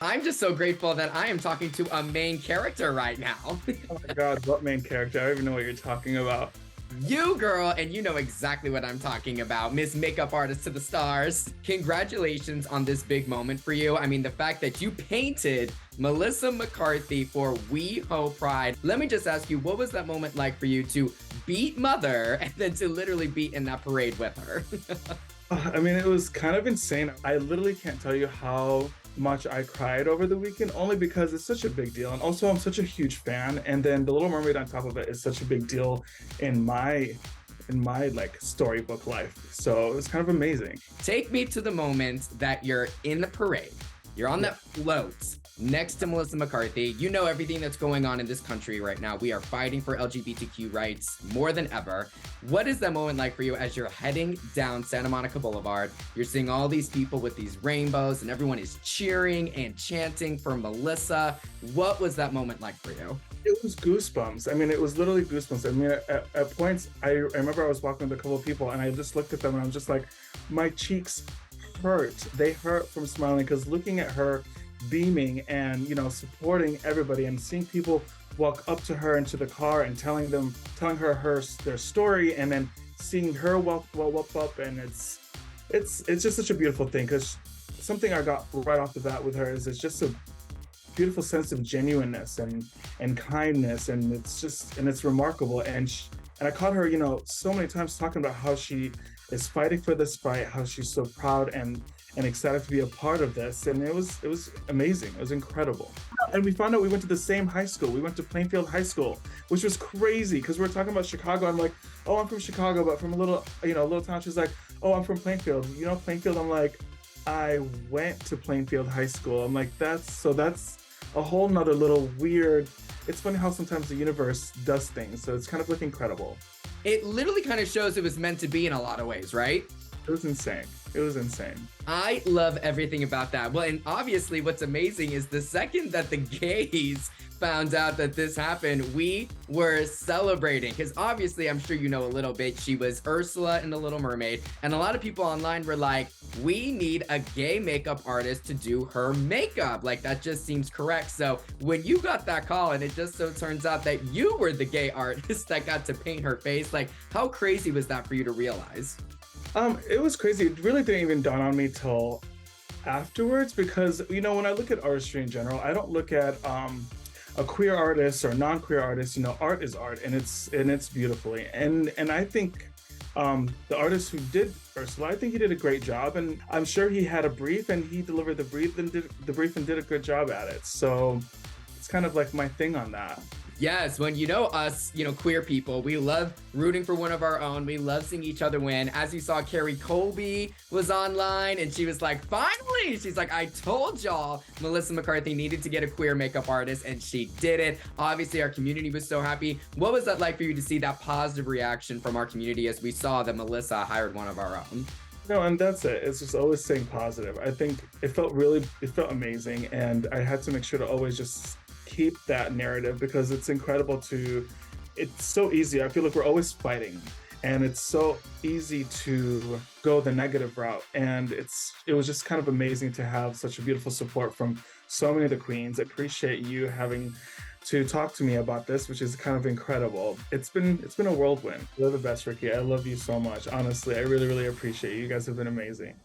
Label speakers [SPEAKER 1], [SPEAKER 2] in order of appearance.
[SPEAKER 1] I'm just so grateful that I am talking to a main character right now.
[SPEAKER 2] Oh my God, what main character? I don't even know what you're talking about.
[SPEAKER 1] You, girl, and you know exactly what I'm talking about. Miss Makeup Artist to the Stars. Congratulations on this big moment for you. I mean, the fact that you painted Melissa McCarthy for WeHo Pride. Let me just ask you, what was that moment like for you to beat Mother and then to literally be in that parade with her?
[SPEAKER 2] I mean, it was kind of insane. I literally can't tell you how much I cried over the weekend, only because it's such a big deal. And also, I'm such a huge fan. And then The Little Mermaid on top of it is such a big deal in my like storybook life. So it was kind of amazing.
[SPEAKER 1] Take me to the moment that you're in the parade. You're on that float next to Melissa McCarthy. You know everything that's going on in this country right now. We are fighting for LGBTQ rights more than ever. What is that moment like for you as you're heading down Santa Monica Boulevard? You're seeing all these people with these rainbows and everyone is cheering and chanting for Melissa. What was that moment like for you?
[SPEAKER 2] It was goosebumps. I mean, it was literally goosebumps. I mean, at points, I remember I was walking with a couple of people and I just looked at them and I'm just like, my cheeks hurt. They hurt from smiling because looking at her beaming and, supporting everybody and seeing people walk up to her into the car and telling her their story and then seeing her walk up, and it's just such a beautiful thing because something I got right off the bat with her is it's just a beautiful sense of genuineness and kindness, and it's remarkable. And I caught her, so many times talking about how she is fighting for this fight, how she's so proud and excited to be a part of this, and it was amazing. It was incredible. And we found out we went to the same high school. We went to Plainfield High School, which was crazy because we were talking about Chicago. I'm like, oh, I'm from Chicago, but from a little town. She's like, oh, I'm from Plainfield. You know Plainfield? I'm like, I went to Plainfield High School. I'm like, that's a whole nother little weird. It's funny how sometimes the universe does things. So it's kind of like incredible.
[SPEAKER 1] It literally kind of shows it was meant to be in a lot of ways, right?
[SPEAKER 2] It was insane. It was insane.
[SPEAKER 1] I love everything about that. Well, and obviously what's amazing is the second that the gays found out that this happened, we were celebrating. Because obviously, I'm sure you know a little bit, she was Ursula in The Little Mermaid. And a lot of people online were like, we need a gay makeup artist to do her makeup. Like, that just seems correct. So when you got that call and it just so turns out that you were the gay artist that got to paint her face, like, how crazy was that for you to realize?
[SPEAKER 2] It was crazy. It really didn't even dawn on me till afterwards because, when I look at artistry in general, I don't look at a queer artist or non-queer artist. Art is art, and it's beautifully. And I think the artist who did Ursula, I think he did a great job, and I'm sure he had a brief and he delivered the brief and did a good job at it. So it's kind of like my thing on that.
[SPEAKER 1] Yes, when us, queer people, we love rooting for one of our own. We love seeing each other win. As you saw, Carrie Colby was online and she was like, finally! She's like, I told y'all Melissa McCarthy needed to get a queer makeup artist and she did it. Obviously, our community was so happy. What was that like for you to see that positive reaction from our community as we saw that Melissa hired one of our own?
[SPEAKER 2] No, and that's it. It's just always staying positive. I think it felt amazing, and I had to make sure to always just keep that narrative because it's incredible it's so easy. I feel like we're always fighting and it's so easy to go the negative route. And it was just kind of amazing to have such a beautiful support from so many of the queens. I appreciate you having to talk to me about this, which is kind of incredible. It's been a whirlwind. You're the best, Ricky. I love you so much. Honestly, I really, really appreciate you. You guys have been amazing.